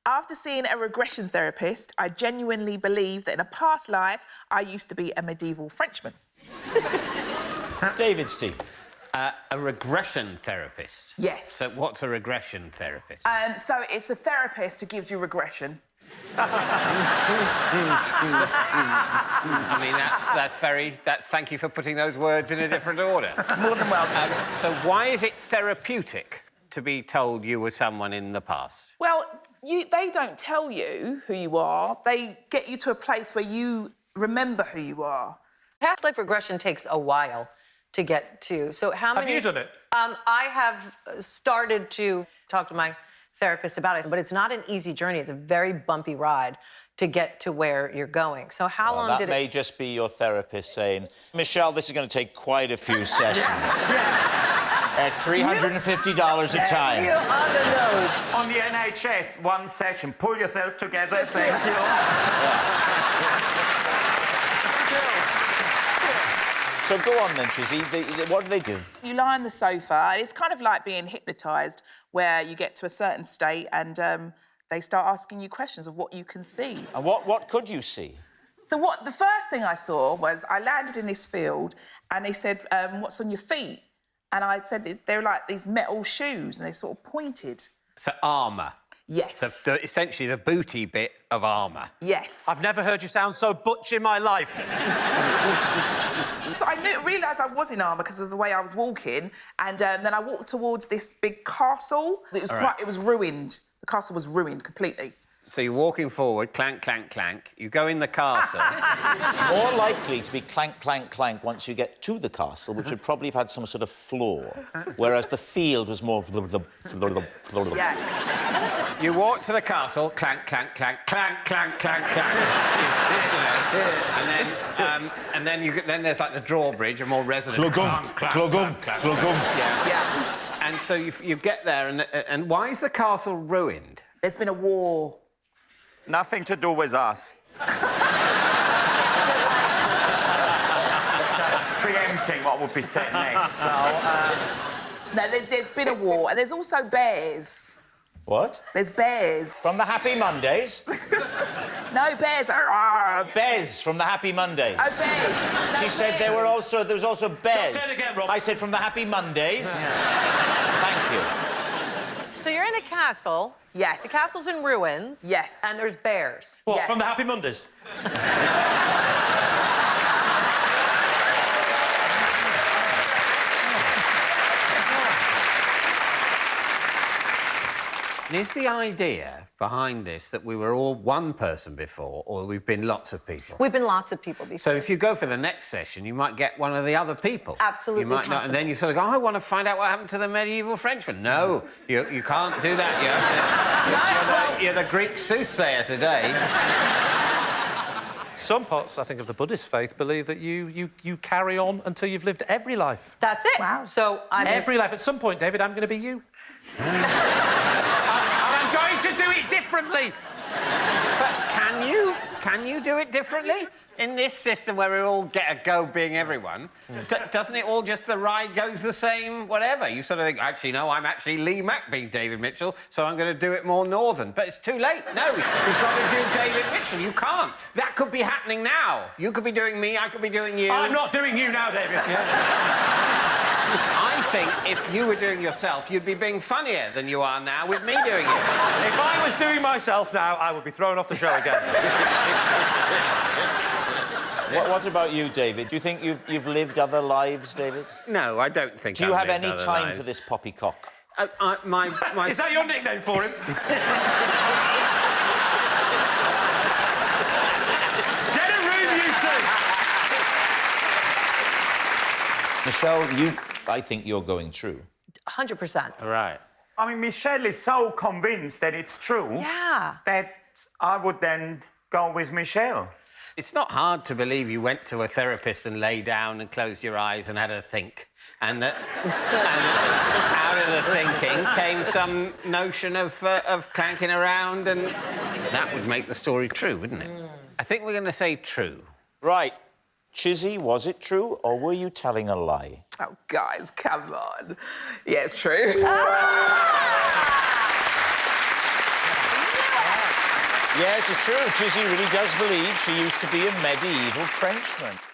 After seeing a regression therapist, I genuinely believe that in a past life, I used to be a medieval Frenchman. David, Steve. A regression therapist? Yes. So what's a regression therapist? So it's a therapist who gives you regression. I mean, thank you for putting those words in a different order. More than welcome. So why is it therapeutic to be told you were someone in the past? Well, they don't tell you who you are. They get you to a place where you remember who you are. Past life regression takes a while to get to. So how many... Have you done it? I have started to talk to my therapist about it, but it's not an easy journey. It's a very bumpy ride to get to where you're going. So how long did it... That may just be your therapist saying, Michelle, this is going to take quite a few sessions. At $350 a time. You ought to know. On the NHS, one session. Pull yourself together, thank you. So go on then, Chizzy. What do they do? You lie on the sofa, and it's kind of like being hypnotised, where you get to a certain state and they start asking you questions of what you can see. And what could you see? So the first thing I saw was I landed in this field and they said, what's on your feet? And I said they were like these metal shoes and they sort of pointed. So armour? Yes. Essentially the booty bit of armour? Yes. I've never heard you sound so butch in my life. So I realised I was in armour because of the way I was walking, and then I walked towards this big castle. It was ruined. The castle was ruined completely. So you're walking forward, clank, clank, clank. You go in the castle. More likely to be clank, clank, clank once you get to the castle, which would probably have had some sort of floor, whereas the field was more... Yes. You walk to the castle, clank, clank, clank, clank, clank, clank, clank. And then there's like the drawbridge, a more resonant... Clogum, clogum, clogum. Yeah. And so you get there, and why is the castle ruined? There's been a war. Nothing to do with us. Preempting what would be said next, so... No, there's been a war, and there's also bears. What? There's bears. From the Happy Mondays? No, bears. Bez from the Happy Mondays. Oh, bears. No, She said there was also Bez. Don't turn again, Rob. I said from the Happy Mondays. Thank you. So you're in a castle. Yes. The castle's in ruins. Yes. And there's bears. What, Yes. from the Happy Mondays? And is the idea behind this that we were all one person before, or we've been lots of people? We've been lots of people before. So if you go for the next session, you might get one of the other people. Absolutely You might not, and then you sort of go, I want to find out what happened to the medieval Frenchman. No, you can't do that. You're the Greek soothsayer today. Some parts, I think, of the Buddhist faith believe that you carry on until you've lived every life. That's it. Wow. So Every life. At some point, David, I'm going to be you. And I'm going to do it differently. But can you do it differently? In this system where we all get a go being everyone, doesn't it all just the ride goes the same, whatever? You sort of think, actually, no, I'm actually Lee Mack being David Mitchell, so I'm going to do it more northern. But it's too late. No, you've got to do David Mitchell. You can't. That could be happening now. You could be doing me, I could be doing you. I'm not doing you now, David. I think if you were doing yourself, you'd be being funnier than you are now with me doing it. If I was doing myself now, I would be thrown off the show again. What about you, David? Do you think you've lived other lives, David? No, I don't think. Do you I've have lived any other time lives. for this poppycock? My Is that your nickname for him? Get a room, you two! Michelle, I think you're going true. 100%. Right. I mean, Michelle is so convinced that it's true... Yeah. ...that I would then go with Michelle. It's not hard to believe you went to a therapist and lay down and closed your eyes and had a think. And that out of the thinking came some notion of clanking around, and that would make the story true, wouldn't it? I think we're going to say true. Right. Chizzy, was it true, or were you telling a lie? Oh, guys, come on. Yeah, it's true. Yes, it's true. Chizzy really does believe she used to be a medieval Frenchman.